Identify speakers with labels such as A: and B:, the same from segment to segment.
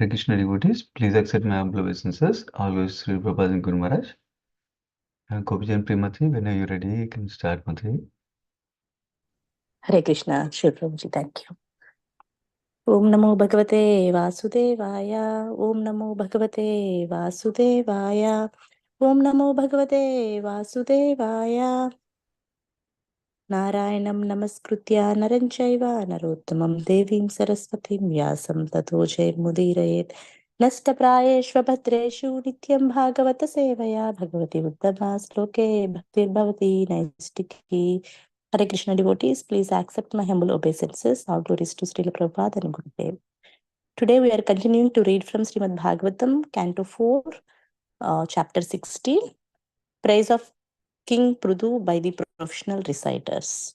A: Hare Krishna devotees, please accept my humble obeisances. Always Sri Prabhupada and Guru Maharaj. Gopijan Primati, whenever you're ready, you can start, Mataji.
B: Hare Krishna, Shri Prabhuji, thank you. Om Namo Bhagavate Vasudevaya. Om Namo Bhagavate Vasudevaya. Om Namo Bhagavate Vasudevaya. Narayanam Namaskritya Naranchaiva Narottamam Devim Saraswatim Vyasam Tato Mudirayet Nashtaprayeshva Bhadreshu Nityam Bhagavata Sevaya Bhagavati Uttama Sloke Bhaktir Bhavati Naistiki. Hare Krishna devotees, please accept my humble obeisances. All glories to Srila Prabhupada and Gurudev. Today we are continuing to read from Srimad Bhagavatam, Canto 4, Chapter 16, Praise of King Prudu by the Professional Reciters.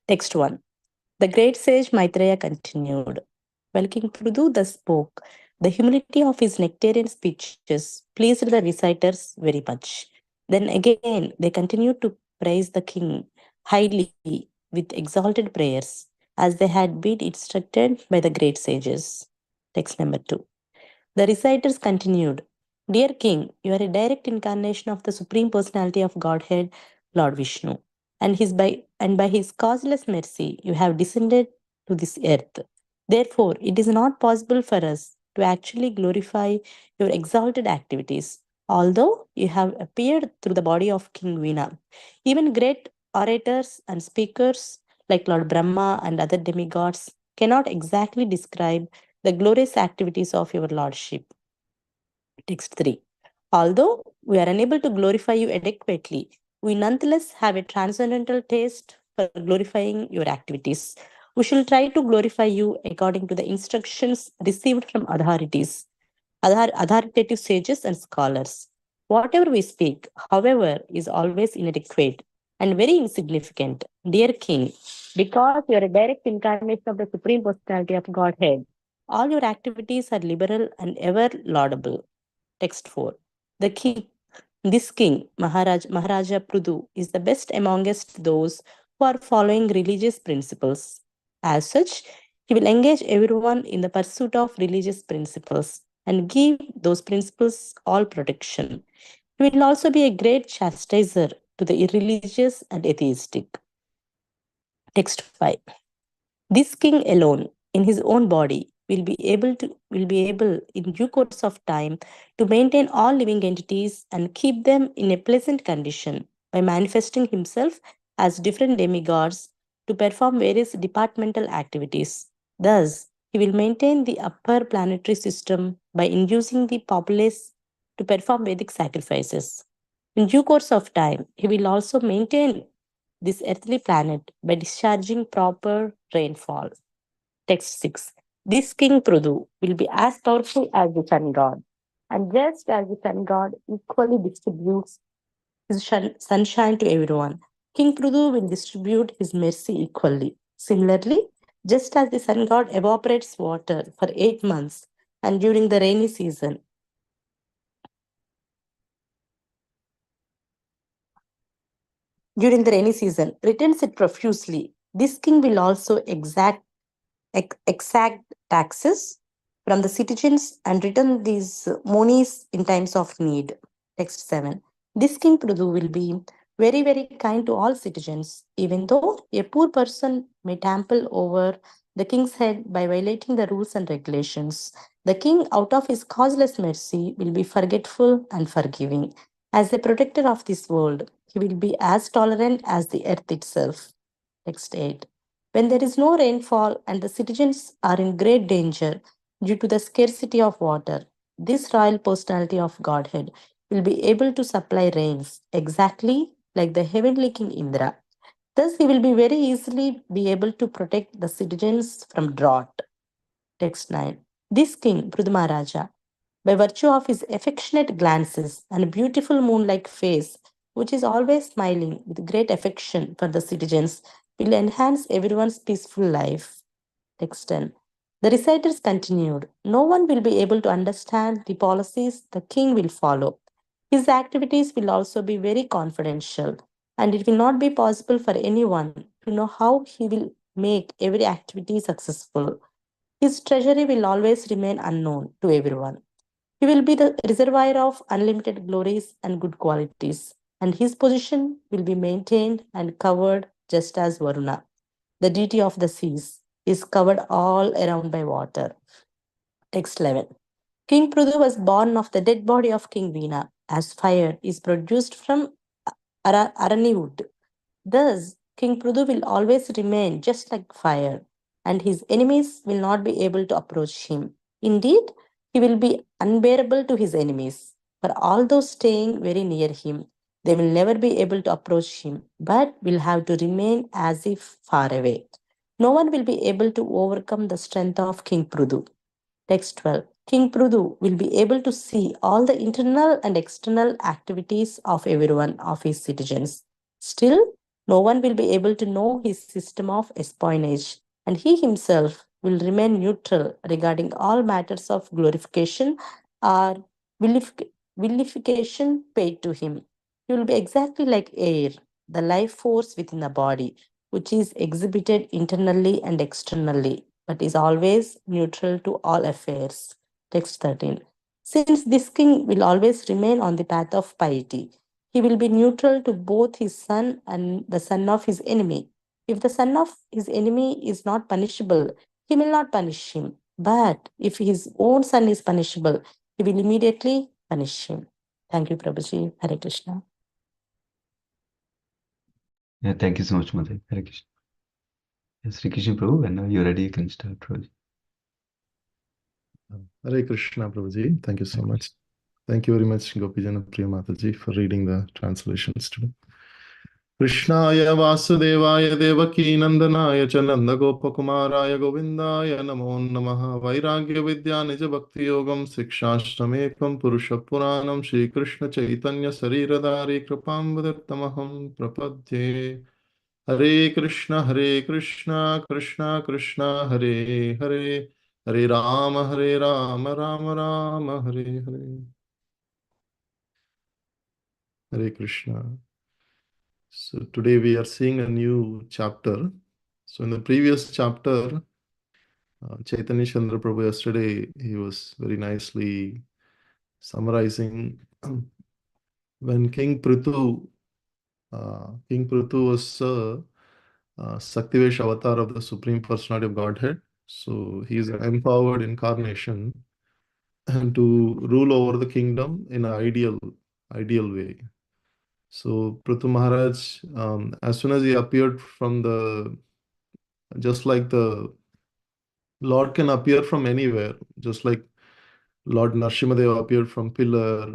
B: Text 1. The great sage Maitreya continued. While King Prudu thus spoke, the humility of his nectarian speeches pleased the reciters very much. Then again they continued to praise the king highly with exalted prayers, as they had been instructed by the great sages. Text number 2. The reciters continued, Dear King, you are a direct incarnation of the Supreme Personality of Godhead, Lord Vishnu, and by his causeless mercy you have descended to this earth. Therefore, it is not possible for us to actually glorify your exalted activities, although you have appeared through the body of King Veena. Even great orators and speakers like Lord Brahma and other demigods cannot exactly describe the glorious activities of your lordship. Text 3. Although we are unable to glorify you adequately, we nonetheless have a transcendental taste for glorifying your activities. We shall try to glorify you according to the instructions received from authoritative sages and scholars. Whatever we speak, however, is always inadequate and very insignificant. Dear King, because you are a direct incarnation of the Supreme Personality of Godhead, all your activities are liberal and ever laudable. Text 4. The king, this king, Maharaja Prudu, is the best amongst those who are following religious principles. As such, he will engage everyone in the pursuit of religious principles and give those principles all protection. He will also be a great chastiser to the irreligious and atheistic. Text 5. This king alone, in his own body, will be able in due course of time to maintain all living entities and keep them in a pleasant condition by manifesting himself as different demigods to perform various departmental activities. Thus, he will maintain the upper planetary system by inducing the populace to perform Vedic sacrifices. In due course of time, he will also maintain this earthly planet by discharging proper rainfall. Text 6. This King Prudu will be as powerful as the sun god, and just as the sun god equally distributes his sunshine to everyone, King Prudu will distribute his mercy equally. Similarly, just as the sun god evaporates water for 8 months and during the rainy season, returns it profusely. This king will also exact taxes from the citizens and return these monies in times of need. Text 7. This king Prudu will be very, very kind to all citizens, even though a poor person may trample over the king's head by violating the rules and regulations. The king, out of his causeless mercy, will be forgetful and forgiving. As the protector of this world, he will be as tolerant as the earth itself. Text 8. When there is no rainfall and the citizens are in great danger due to the scarcity of water, this royal personality of Godhead will be able to supply rains exactly like the heavenly King Indra. Thus, he will be very easily be able to protect the citizens from drought. Text 9. This king, Prudhamaraja, by virtue of his affectionate glances and a beautiful moon-like face, which is always smiling with great affection for the citizens, will enhance everyone's peaceful life. Text 10. The reciters continued, no one will be able to understand the policies the king will follow. His activities will also be very confidential, and it will not be possible for anyone to know how he will make every activity successful. His treasury will always remain unknown to everyone. He will be the reservoir of unlimited glories and good qualities, and his position will be maintained and covered just as Varuna, the deity of the seas, is covered all around by water. Text 11. King Prudu was born of the dead body of King Veena, as fire is produced from arani wood. Thus, King Prudu will always remain just like fire, and his enemies will not be able to approach him. Indeed, he will be unbearable to his enemies. For all those staying very near him, they will never be able to approach him, but will have to remain as if far away. No one will be able to overcome the strength of King Prudu. Text 12. King Prudu will be able to see all the internal and external activities of every one of his citizens. Still, no one will be able to know his system of espionage, and he himself will remain neutral regarding all matters of glorification or vilification paid to him. He will be exactly like air, the life force within the body, which is exhibited internally and externally, but is always neutral to all affairs. Text 13. Since this king will always remain on the path of piety, he will be neutral to both his son and the son of his enemy. If the son of his enemy is not punishable, he will not punish him. But if his own son is punishable, he will immediately punish him. Thank you, Prabhuji. Hare Krishna.
A: Yeah, thank you so much, Mother. Hare Krishna. Yes, Sri Krishna Prabhu, whenever you're ready, you can start, Prabhuji.
C: Hare Krishna, Prabhuji. Thank you so much. Thank you very much, Gopijana Priya Mataji, for reading the translations today. Krishnaya Vasudevaya Devaki Nandanaya Cha Nandagopakumaraya Govindaya Namo Namaha Vairagya Vidya Nija Bhakti Yogam Sikshashtamekam Purusha Puranam Shri Krishna Chaitanya Sariradari Kripam Vadattamaham Prapadye. Hare Krishna, Krishna Krishna, Hare Hare, Hare Rama, Rama Rama, Hare Hare. Hare Krishna. So today we are seeing a new chapter. So in the previous chapter, Chaitanya Chandra Prabhu yesterday, he was very nicely summarizing when King Prithu was Saktivesh avatar of the Supreme Personality of Godhead. So he is an empowered incarnation and to rule over the kingdom in an ideal way. So Prithu Maharaj, as soon as he appeared just like the Lord can appear from anywhere, just like Lord Nrsimhadev appeared from pillar,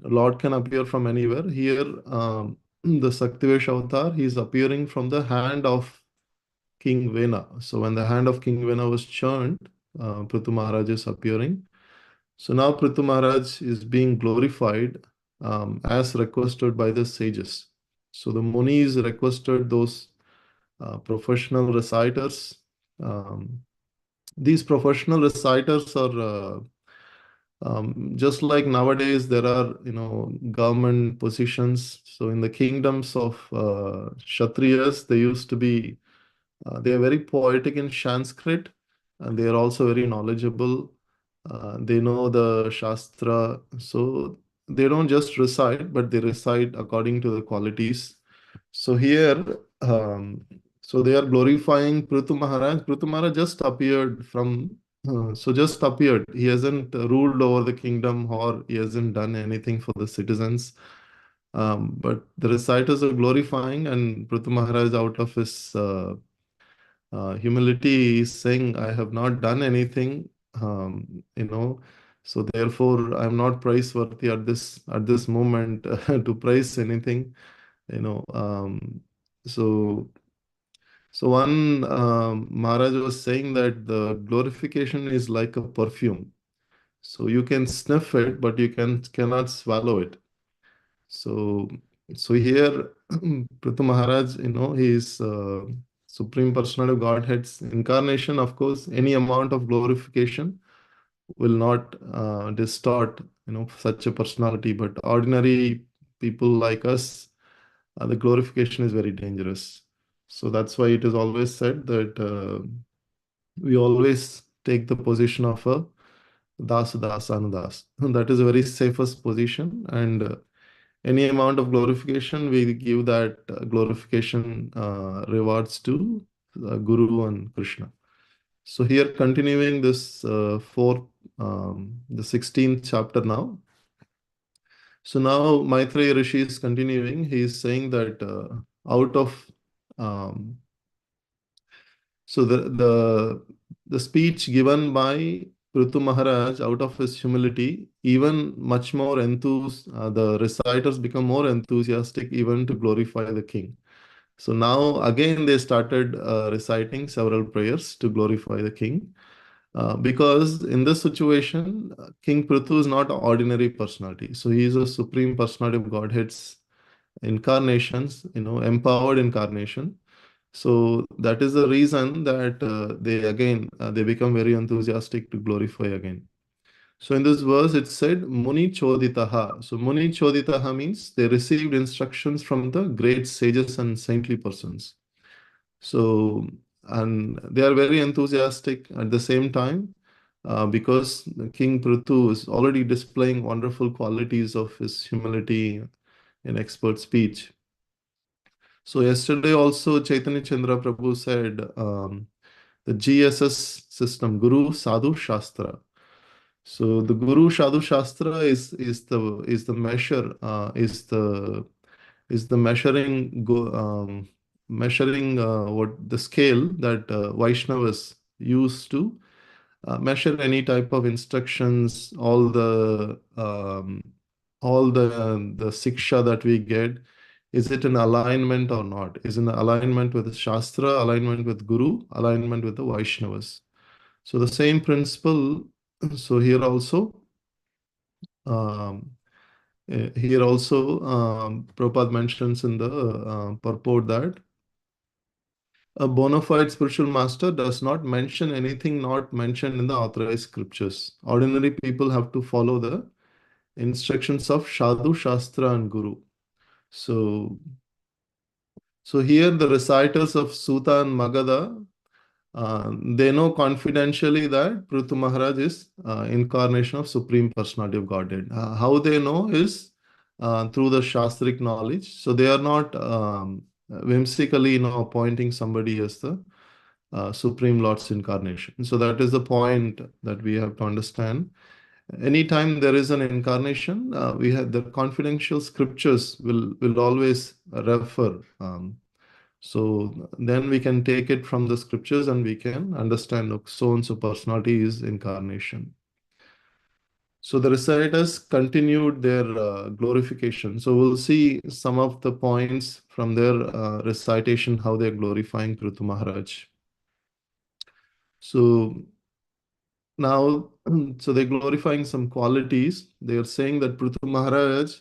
C: Lord can appear from anywhere. Here, the Saktivesh avatar, he is appearing from the hand of King Vena. So when the hand of King Vena was churned, Prithu Maharaj is appearing. So now Prithu Maharaj is being glorified as requested by the sages. So the Munis requested those professional reciters. These professional reciters are just like nowadays there are government positions. So in the kingdoms of Kshatriyas, they used to be they are very poetic in Sanskrit, and they are also very knowledgeable. They know the Shastra, so they don't just recite, but they recite according to the qualities. So here, so they are glorifying Prithu Maharaj. Prithu Maharaj just appeared just appeared. He hasn't ruled over the kingdom or he hasn't done anything for the citizens. But the reciters are glorifying, and Prithu Maharaj, out of his humility, is saying, I have not done anything, so therefore I'm not praiseworthy at this moment to praise anything, you know. So one Maharaj was saying that the glorification is like a perfume. So you can sniff it, but you cannot swallow it. So here, Prithu Maharaj, he is Supreme Personality of Godhead's incarnation. Of course, any amount of glorification will not distort, such a personality. But ordinary people like us, the glorification is very dangerous. So that's why it is always said that we always take the position of a das, das, anudas. That is a very safest position, and any amount of glorification, we give that glorification rewards to Guru and Krishna. So here, continuing this the 16th chapter now. So now Maitreya Rishi is continuing. He is saying that out of um, so the speech given by Prithu Maharaj, out of his humility, even much more the reciters become more enthusiastic even to glorify the king. So now again they started reciting several prayers to glorify the king. Because in this situation, King Prithu is not an ordinary personality. So he is a supreme personality of Godhead's incarnations, empowered incarnation. So that is the reason that they become very enthusiastic to glorify again. So in this verse it said Muni Choditaha. So Muni Choditaha means they received instructions from the great sages and saintly persons. So, and they are very enthusiastic at the same time because King Prithu is already displaying wonderful qualities of his humility and expert speech. So yesterday also Chaitanya Chandra Prabhu said the GSS system, Guru Sadhu Shastra. So the Guru Sadhu Shastra is the measure is the measuring what the scale that Vaishnavas use to measure any type of instructions, all the siksha that we get. Is it in alignment or not? Is in alignment with the Shastra, alignment with Guru, alignment with the Vaishnavas? So the same principle. So um, here also, Prabhupada mentions in the purport that a bona fide spiritual master does not mention anything not mentioned in the authorized scriptures. Ordinary people have to follow the instructions of Sadhu, Shastra, and Guru. So here the reciters of Suta and Magadha, they know confidentially that Prithu Maharaj is incarnation of Supreme Personality of Godhead. How they know is through the Shastric knowledge. So they are not whimsically, appointing somebody as the Supreme Lord's incarnation. So that is the point that we have to understand. Anytime there is an incarnation, we have the confidential scriptures will always refer. So then we can take it from the scriptures and we can understand so and so personality is incarnation. So the reciters continued their glorification. So we'll see some of the points from their recitation, how they're glorifying Prithu Maharaj. So now, so they're glorifying some qualities. They are saying that Prithu Maharaj,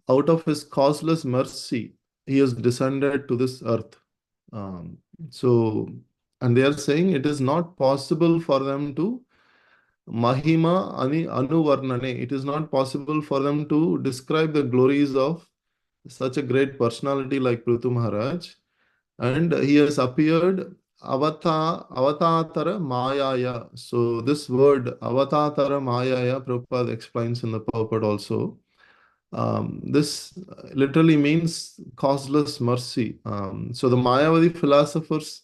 C: out of his causeless mercy, he has descended to this earth. Um, and they are saying it is not possible for them to Mahima Anuvarnane. It is not possible for them to describe the glories of such a great personality like Prithu Maharaj. And he has appeared Avatatara Mayaya. So this word Avatatara Mayaya, Prabhupada explains in the purport also. This literally means causeless mercy. So the Mayavadi philosophers,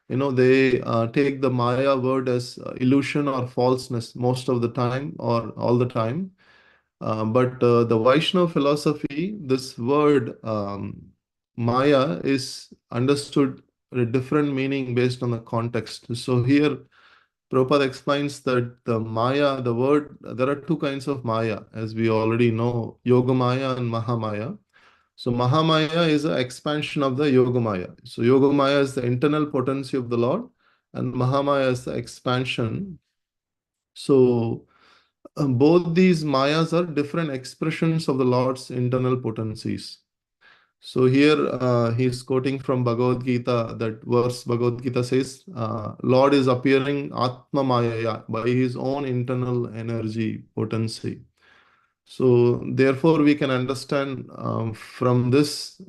C: they take the Maya word as illusion or falseness most of the time or all the time. But the Vaishnava philosophy, this word Maya is understood a different meaning based on the context. So here, Prabhupada explains that the Maya, the word, there are two kinds of Maya, as we already know, Yoga Maya and Mahamaya. So Mahamaya is an expansion of the Yogamaya. So Yogamaya is the internal potency of the Lord, and Mahamaya is the expansion. So both these Mayas are different expressions of the Lord's internal potencies. So here he is quoting from Bhagavad Gita, that verse Bhagavad Gita says, Lord is appearing Atma Maya by his own internal energy potency. So therefore we can understand from this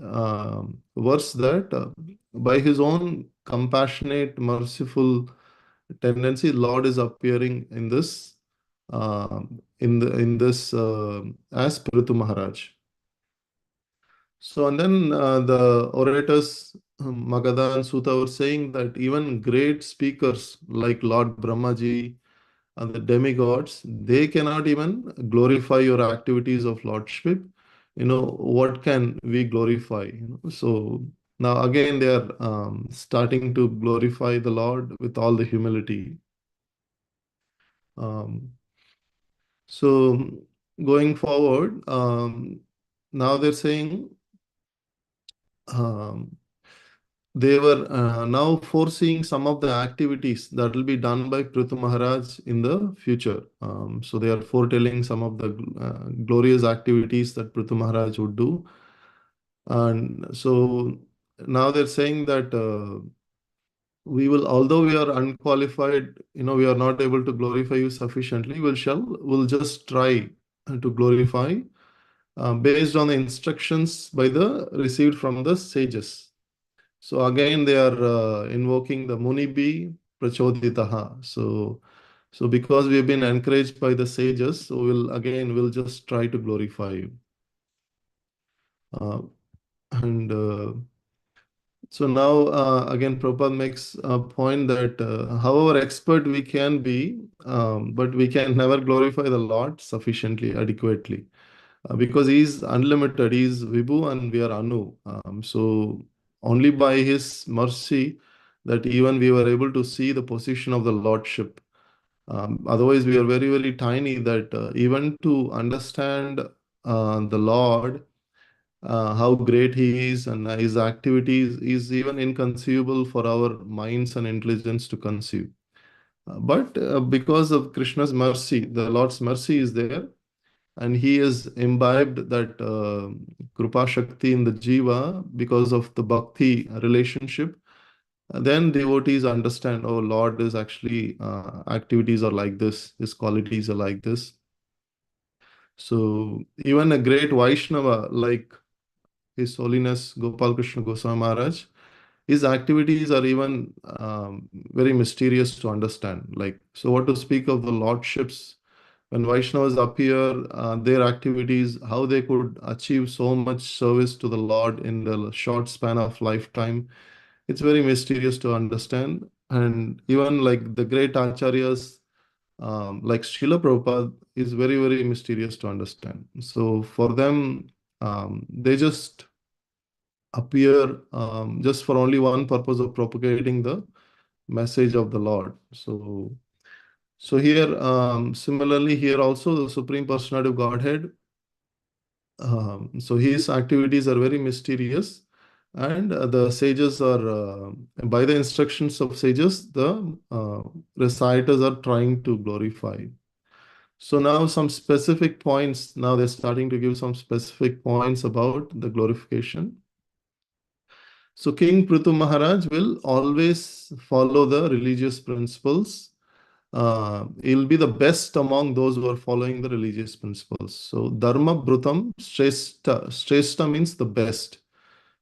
C: verse that by his own compassionate, merciful tendency, Lord is appearing in this as Prithu Maharaj. So, and then the orators, Magadha and Sutta, were saying that even great speakers like Lord Brahmaji and the demigods, they cannot even glorify your activities of lordship. What can we glorify? So now again they are starting to glorify the Lord with all the humility. Um, so going forward, now they're saying um, they were now foreseeing some of the activities that will be done by Prithu Maharaj in the future. So they are foretelling some of the glorious activities that Prithu Maharaj would do. And so now they're saying that although we are unqualified, we are not able to glorify you sufficiently, we'll just try to glorify based on the instructions received from the sages. So again, they are invoking the Munibi Prachoditaha. So because we have been encouraged by the sages, so we'll just try to glorify you. And so now again, Prabhupada makes a point that however expert we can be, but we can never glorify the Lord sufficiently, adequately. Because he is unlimited, he is Vibhu and we are Anu. So only by his mercy that even we were able to see the position of the Lordship. Otherwise, we are very, very tiny that even to understand the Lord, how great he is and his activities is even inconceivable for our minds and intelligence to conceive. But because of Krishna's mercy, the Lord's mercy is there, and he has imbibed that Krupa Shakti in the Jiva because of the Bhakti relationship. Then devotees understand, oh, Lord is actually, activities are like this, his qualities are like this. So even a great Vaishnava like His Holiness Gopal Krishna Goswami Maharaj, his activities are even very mysterious to understand. So what to speak of the lordships when Vaishnavas appear, their activities, how they could achieve so much service to the Lord in the short span of lifetime. It's very mysterious to understand. And even like the great acharyas, like Srila Prabhupada, is very, very mysterious to understand. So for them, they just appear just for only one purpose of propagating the message of the Lord. So here, similarly, here also the Supreme Personality of Godhead. So his activities are very mysterious, and the sages are, by the instructions of sages, the reciters are trying to glorify. So now some specific points. Now they're starting to give some specific points about the glorification. So King Prithu Maharaj will always follow the religious principles. He'll be the best among those who are following the religious principles. So Dharma Brutam Shrestha. Shrestha means the best.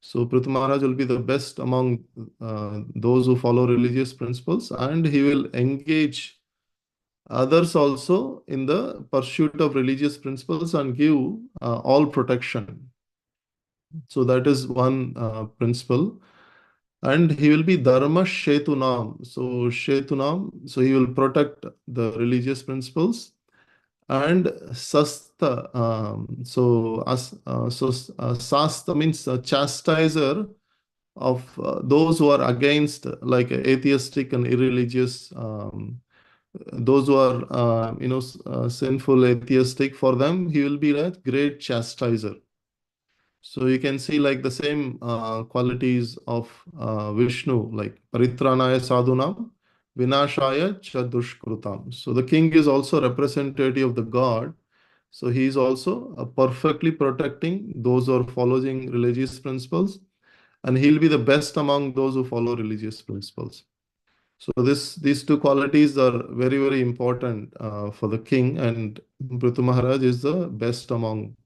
C: So Prithu Maharaj will be the best among those who follow religious principles, and he will engage others also in the pursuit of religious principles and give all protection. So that is one principle. And he will be Dharma Shetunam. So Shetunam, so he will protect the religious principles. And Sasta, Sasta means a chastiser of those who are against, like atheistic and irreligious, those who are, sinful, atheistic. For them, he will be a great chastiser. So you can see like the same qualities of Vishnu, like Paritranaya Sadhunam, Vinashaya cha Dushkrutam. So the king is also representative of the God. So he is also perfectly protecting those who are following religious principles, and he'll be the best among those who follow religious principles. So these two qualities are very, very important for the king, and Prithu Maharaj is the best among.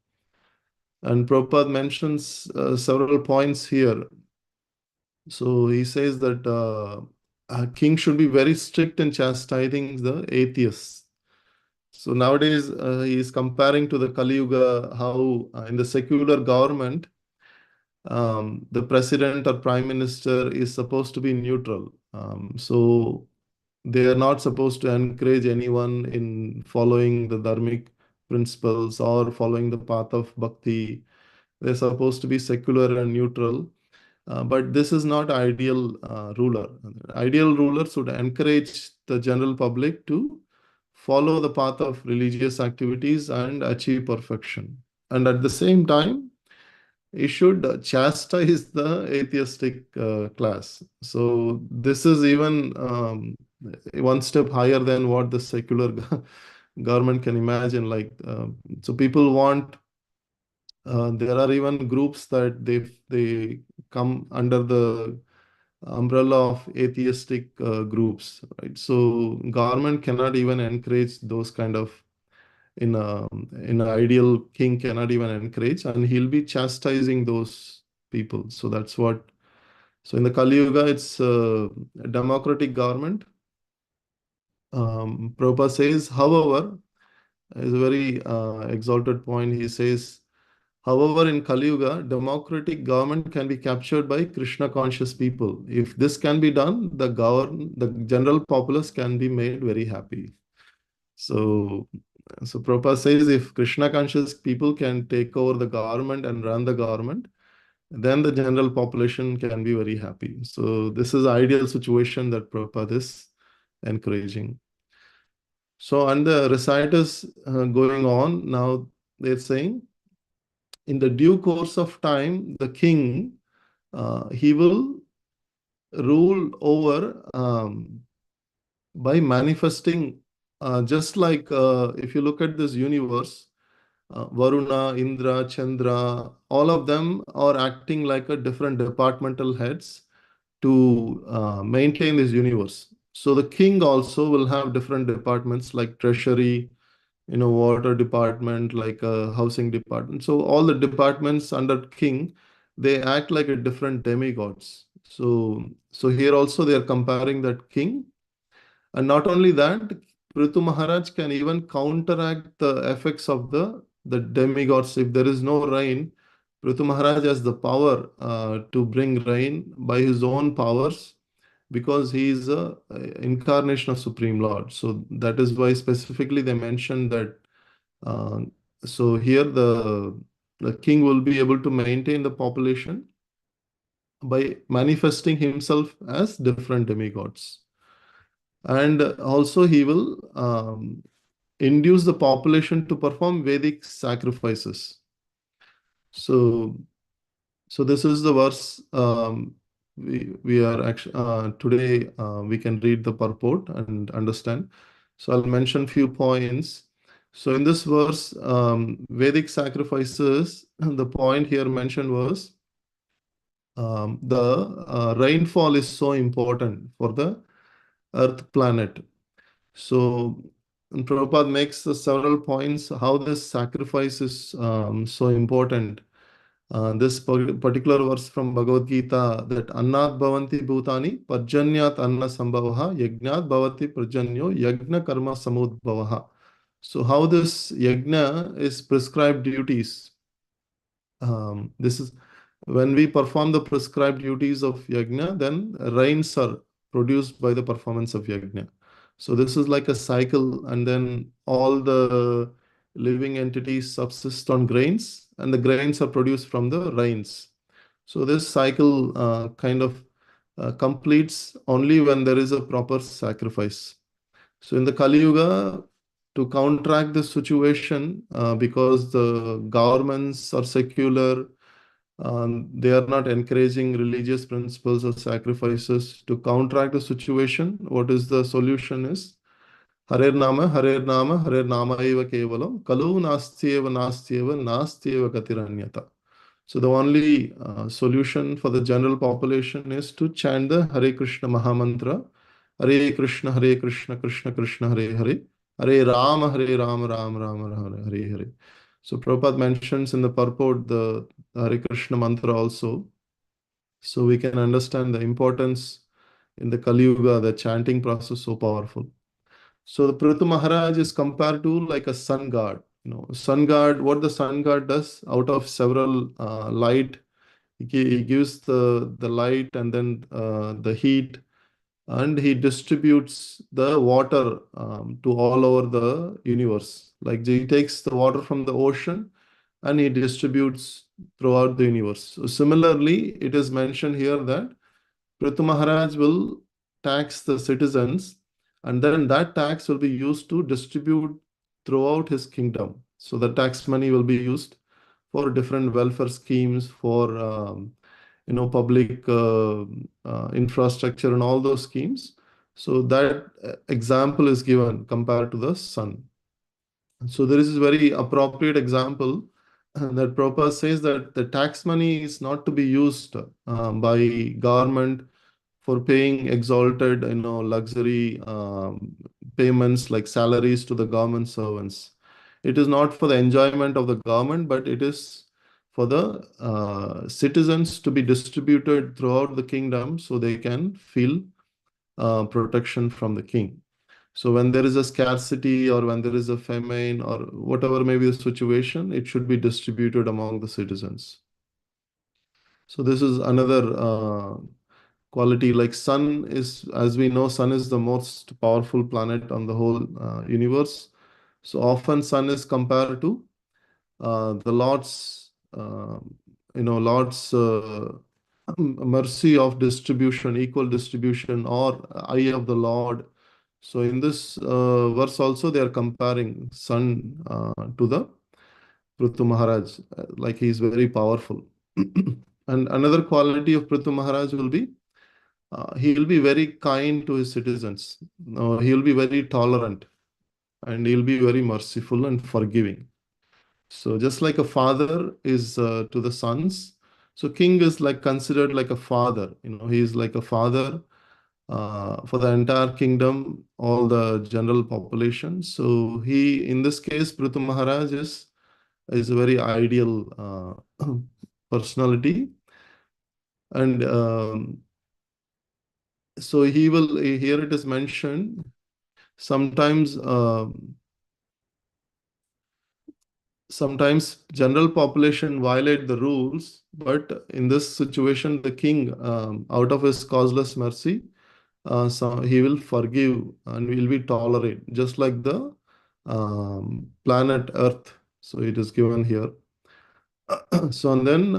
C: And Prabhupada mentions several points here. So he says that a king should be very strict in chastising the atheists. So nowadays, he is comparing to the Kali Yuga how in the secular government, the president or prime minister is supposed to be neutral. So they are not supposed to encourage anyone in following the dharmic principles or following the path of bhakti. They're supposed to be secular and neutral. But this is not ideal ruler. Ideal ruler should encourage the general public to follow the path of religious activities and achieve perfection. And at the same time, he should chastise the atheistic class. So this is even one step higher than what the secular government can imagine. Like, so people want. There are even groups that they come under the umbrella of atheistic groups, right? So government cannot even encourage those kind of in an ideal king cannot even encourage, and he'll be chastising those people. So that's what. So in the Kali Yuga, it's a democratic government. Prabhupada says, however, is a very exalted point. He says, however, in Kali Yuga, democratic government can be captured by Krishna conscious people. If this can be done, the general populace can be made very happy. So, so Prabhupada says if Krishna conscious people can take over the government and run the government, then the general population can be very happy. So this is ideal situation that Prabhupada is encouraging. So, and the reciters going on now, they're saying, in the due course of time, the king, he will rule over by manifesting, just like if you look at this universe, Varuna, Indra, Chandra, all of them are acting like a different departmental heads to maintain this universe. So the king also will have different departments like treasury, water department, like a housing department. So all the departments under king, they act like a different demigods. So here also they are comparing that king. And not only that, Prithu Maharaj can even counteract the effects of the demigods. If there is no rain, Prithu Maharaj has the power to bring rain by his own powers, because he is a incarnation of Supreme Lord. So that is why specifically they mentioned that. uh, so here the king will be able to maintain the population by manifesting himself as different demigods. And also he will induce the population to perform Vedic sacrifices. So, so this is the verse we are actually today we can read the purport and understand. So I'll mention few points. So in this verse, Vedic sacrifices, the point here mentioned was the rainfall is so important for the Earth planet. So Prabhupada makes several points how this sacrifice is so important. This particular verse from Bhagavad Gita, that Annat Bhavanti Bhutani Parjanyat Anna Sambhavaha Yajnat Bhavati Prajanyo Yajna Karma Samudbhavaha. So how this yajna is prescribed duties. This is when we perform the prescribed duties of yajna, then rains are produced by the performance of yajna. So this is like a cycle, and then all the living entities subsist on grains, and the grains are produced from the rains. So this cycle kind of completes only when there is a proper sacrifice. So in the Kali Yuga, to counteract this situation, because the governments are secular, they are not encouraging religious principles or sacrifices. To counteract the situation, what is the solution is Harer Nama, Harer Nama, Harer Nama Eva Kevalam, Kalu Nastyeva Nastyeva Nastyeva Gatiranyata. So the only solution for the general population is to chant the Hare Krishna Mahamantra, Hare Krishna, Hare Krishna, Krishna Krishna, Hare Hare, Hare Rama, Hare Rama, Rama Rama, Hare Hare. So Prabhupada mentions in the purport the Hare Krishna mantra also. So we can understand the importance in the Kali Yuga, the chanting process so powerful. So the Prithu Maharaj is compared to like a sun god. Sun god, what the sun god does out of several light, he gives the light and then the heat, and he distributes the water to all over the universe. Like he takes the water from the ocean and he distributes throughout the universe. So similarly, it is mentioned here that Prithu Maharaj will tax the citizens, and then that tax will be used to distribute throughout his kingdom. So the tax money will be used for different welfare schemes, for public infrastructure and all those schemes. So that example is given compared to the sun. So there is a very appropriate example that Prabhupada says that the tax money is not to be used by government for paying exalted, luxury payments like salaries to the government servants. It is not for the enjoyment of the government, but it is for the citizens to be distributed throughout the kingdom so they can feel protection from the king. So when there is a scarcity or when there is a famine or whatever may be the situation, it should be distributed among the citizens. So this is another quality. Like sun is, as we know, sun is the most powerful planet on the whole universe. So often sun is compared to the Lord's mercy of distribution, equal distribution, or eye of the Lord. So in this verse also they are comparing sun to the Prithu Maharaj, like he is very powerful. And another quality of Prithu Maharaj will be he will be very kind to his citizens. He will be very tolerant, and he'll be very merciful and forgiving. So just like a father is to the sons, so king is like considered like a father. He is like a father for the entire kingdom, all the general population. So he, in this case, Prithu Maharaj is a very ideal personality, and so he will. Here it is mentioned sometimes. Sometimes general population violate the rules, but in this situation, the king, out of his causeless mercy, so he will forgive and will be tolerate, just like the planet Earth. So it is given here. So and then,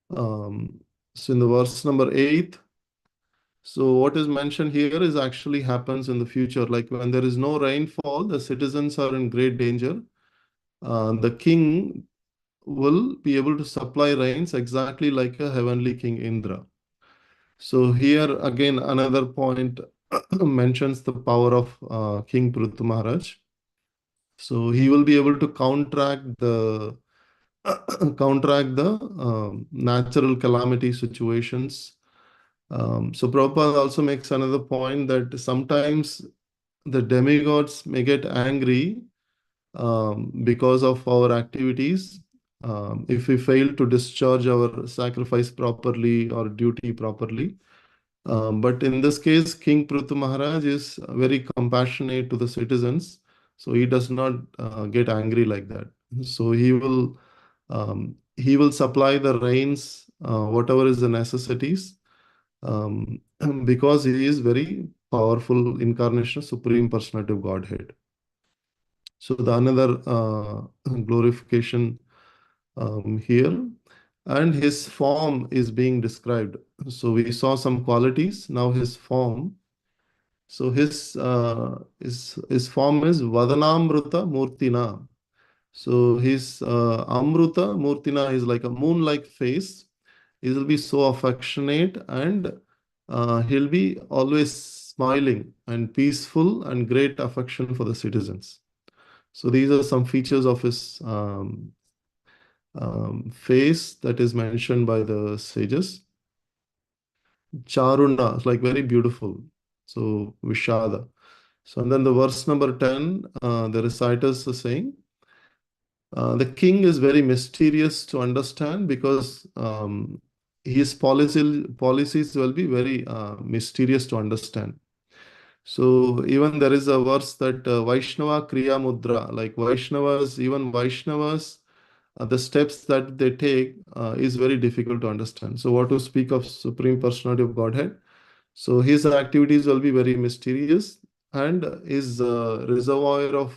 C: so in the verse number 8, so what is mentioned here is actually happens in the future. Like when there is no rainfall, the citizens are in great danger. The king will be able to supply rains exactly like a heavenly king Indra. So here again another point mentions the power of King Prithu Maharaj. So he will be able to counteract the natural calamity situations. So Prabhupada also makes another point that sometimes the demigods may get angry because of our activities. If we fail to discharge our sacrifice properly or duty properly. But in this case, King Prithu Maharaj is very compassionate to the citizens, so he does not get angry like that. So he will supply the rains, whatever is the necessities, um, because he is very powerful incarnation, supreme personality of Godhead. So the another glorification here, and his form is being described. So we saw some qualities. Now his form. So his form is Vadanamruta Murtina. So his Amruta Murtina is like a moon-like face. He will be so affectionate, and he'll be always smiling and peaceful and great affection for the citizens. So these are some features of his face that is mentioned by the sages. Charuna is like very beautiful. So Vishada. So and then the verse number 10, the reciters are saying, the king is very mysterious to understand because his policies will be very mysterious to understand. So even there is a verse that Vaishnava Kriya Mudra, like Vaishnavas, even Vaishnavas, the steps that they take is very difficult to understand. So what to speak of Supreme Personality of Godhead? So his activities will be very mysterious, and his reservoir of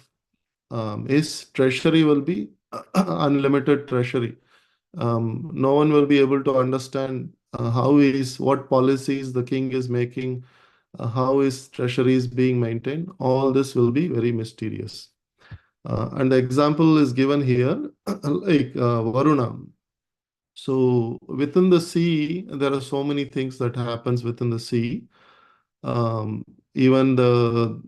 C: his treasury will be unlimited treasury. No one will be able to understand what policies the king is making, how his treasury is being maintained. All this will be very mysterious. And the example is given here, like Varuna. So within the sea, there are so many things that happens within the sea. Um, Even the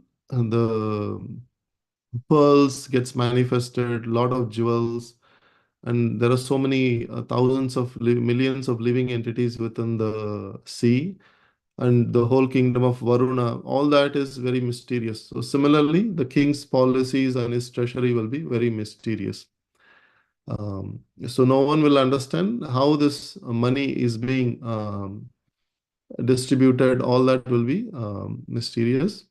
C: pearls gets manifested, lot of jewels, and there are so many thousands of millions of living entities within the sea, and the whole kingdom of Varuna. All that is very mysterious. So similarly, the king's policies and his treasury will be very mysterious. So no one will understand how this money is being distributed. All that will be mysterious.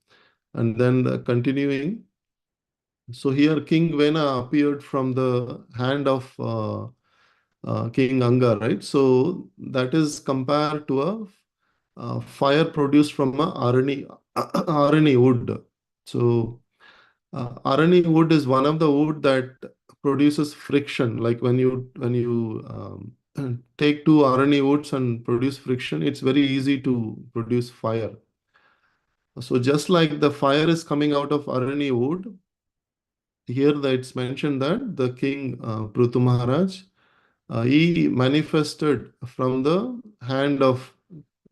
C: And then continuing. So here King Vena appeared from the hand of King Anga, right? So that is compared to a fire produced from a arani wood. So arani wood is one of the wood that produces friction. Like when you take two arani woods and produce friction, it's very easy to produce fire. So just like the fire is coming out of arani wood, here that it's mentioned that the king Prithu Maharaj, he manifested from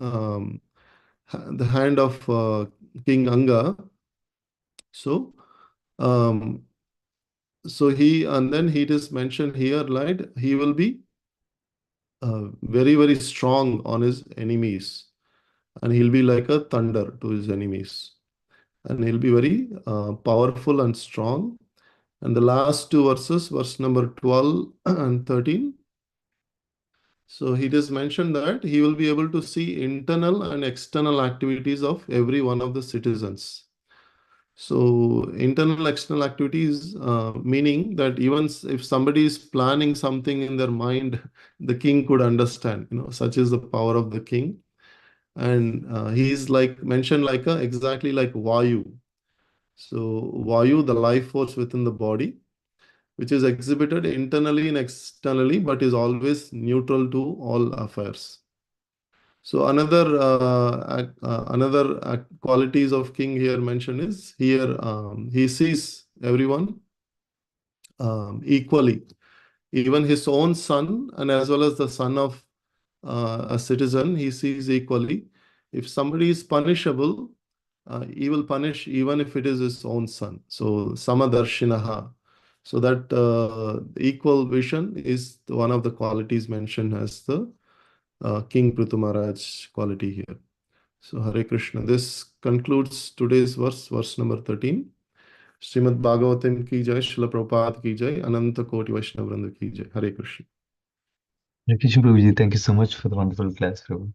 C: um, the hand of King Anga. So um, and then he is mentioned here, like he will be very very strong on his enemies, and he'll be like a thunder to his enemies, and he'll be very powerful and strong. And the last two verses, verse number 12 and 13. So it is mentioned that he will be able to see internal and external activities of every one of the citizens. So internal, external activities, meaning that even if somebody is planning something in their mind, the king could understand. Such is the power of the king. And he is like mentioned like exactly like Vayu. So Vayu, the life force within the body, which is exhibited internally and externally, but is always neutral to all affairs. So another qualities of king here mentioned is here he sees everyone equally, even his own son and as well as the son of a citizen, he sees equally. If somebody is punishable, he will punish even if it is his own son. So samadarshinaha. So that equal vision is one of the qualities mentioned as the King Prithu Maharaj quality here. So Hare Krishna. This concludes today's verse number 13. Srimad Bhagavatam ki jai, Srila Prabhupada ki jai, Ananta Koti Vaishnava Vrinda ki jai. Hare Krishna.
A: Hare Krishna Prabhuji, thank you so much for the wonderful class, Prabhu.